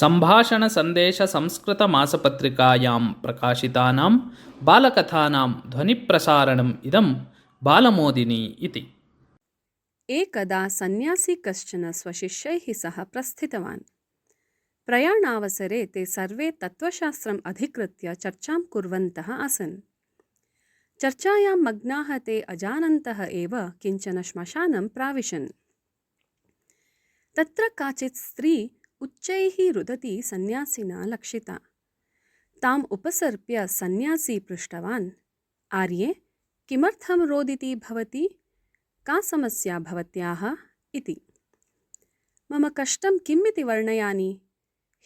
सम्भाषणसन्देशसंस्कृतमासपत्रिकायां प्रकाशितानां बालकथानां ध्वनिप्रसारणम् इदं बालमोदिनी इति। एकदा सन्न्यासी कश्चन स्वशिष्यैः सह प्रस्थितवान्। प्रयाणावसरे ते सर्वे तत्त्वशास्त्रम् अधिकृत्य चर्चां कुर्वन्तः आसन्। चर्चायां मग्नाः ते अजानन्तः एव किञ्चन श्मशानं प्राविशन्। तत्र काचित् स्त्री उच्चैः रुदती सन्न्यासिना लक्षिता। ताम् उपसर्प्य सन्न्यासी पृष्टवान्, आर्ये, किमर्थं रोदिती भवती? का समस्या भवत्याः इति। मम कष्टं किम् इति वर्णयानि?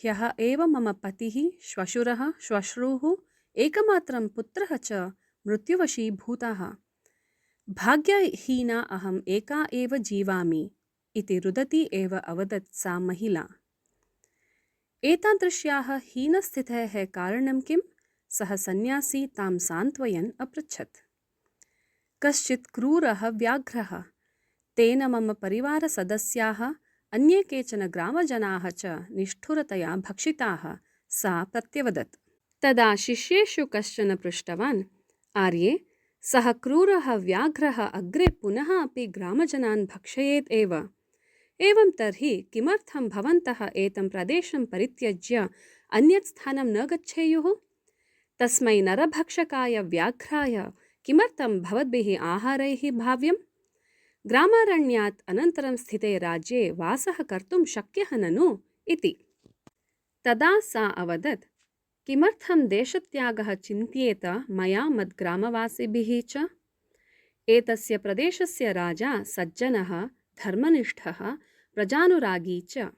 ह्यः एव मम पतिः, श्वशुरः, श्वश्रूः, एकमात्रं पुत्रः च मृत्युवशीभूताः। भाग्यहीना अहम् एका एव जीवामि इति रुदती एव अवदत् सा महिला। एतादृश्याः हीनस्थितेः कारणं किम्? सः सन्न्यासी तां सान्त्वयन् अपृच्छत्। कश्चित् क्रूरः व्याघ्रः, तेन मम परिवारसदस्याः, अन्ये केचन ग्रामजनाः च निष्ठुरतया भक्षिताः, सा प्रत्यवदत्। तदा शिष्येषु कश्चन पृष्टवान्, आर्ये, सः क्रूरः व्याघ्रः अग्रे पुनः अपि ग्रामजनान् भक्षयेत् एव। एवं तर्हि किमर्थं भवन्तः एतं प्रदेशं परित्यज्य अन्यत् स्थानं न गच्छेयुः? तस्मै नरभक्षकाय व्याघ्राय किमर्थं भवद्भिः आहारैः भाव्यम्? ग्रामारण्यात् अनन्तरं स्थिते राज्ये वासः कर्तुं शक्यः ननु इति। तदा सा अवदत्, किमर्थं देशत्यागः चिन्त्येत मया मद्ग्रामवासिभिः च? एतस्य प्रदेशस्य राजा सज्जनः, धर्मनिष्ठः, प्रजानुरागी च।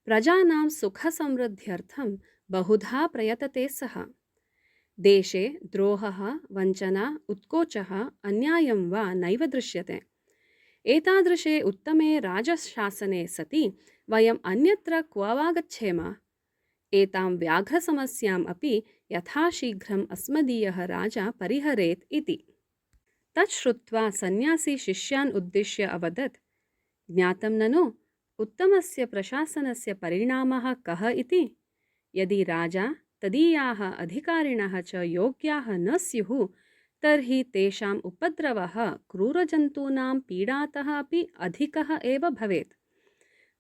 प्रजानां सुखसमृद्ध्यर्थं बहुधा प्रयतते सः। देशे द्रोहः, वञ्चना, उत्कोचः, अन्यायं वा नैव दृश्यते। एतादृशे उत्तमे राजशासने सति वयम् अन्यत्र क्व वा गच्छेम? एतां व्याघ्रसमस्याम् अपि यथाशीघ्रम् अस्मदीयः राजा परिहरेत् इति। तत् श्रुत्वा सन्न्यासी शिष्यान् उद्दिश्य अवदत्, ज्ञातं ननु उत्तमस्य प्रशासनस्य परिणामः कः इति? यदि राजा तदीयाः अधिकारिणः च योग्याः न स्युः, तर्हि तेषाम् उपद्रवः क्रूरजन्तूनां पीडातः अपि अधिकः एव भवेत्।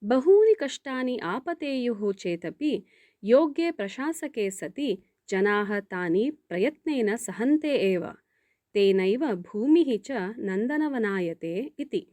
बहूनि कष्टानि आपतेयुः चेदपि योग्ये प्रशासके सति जनाः तानि प्रयत्नेन सहन्ते एव। तेनैव भूमिः च नन्दनवनायते इति।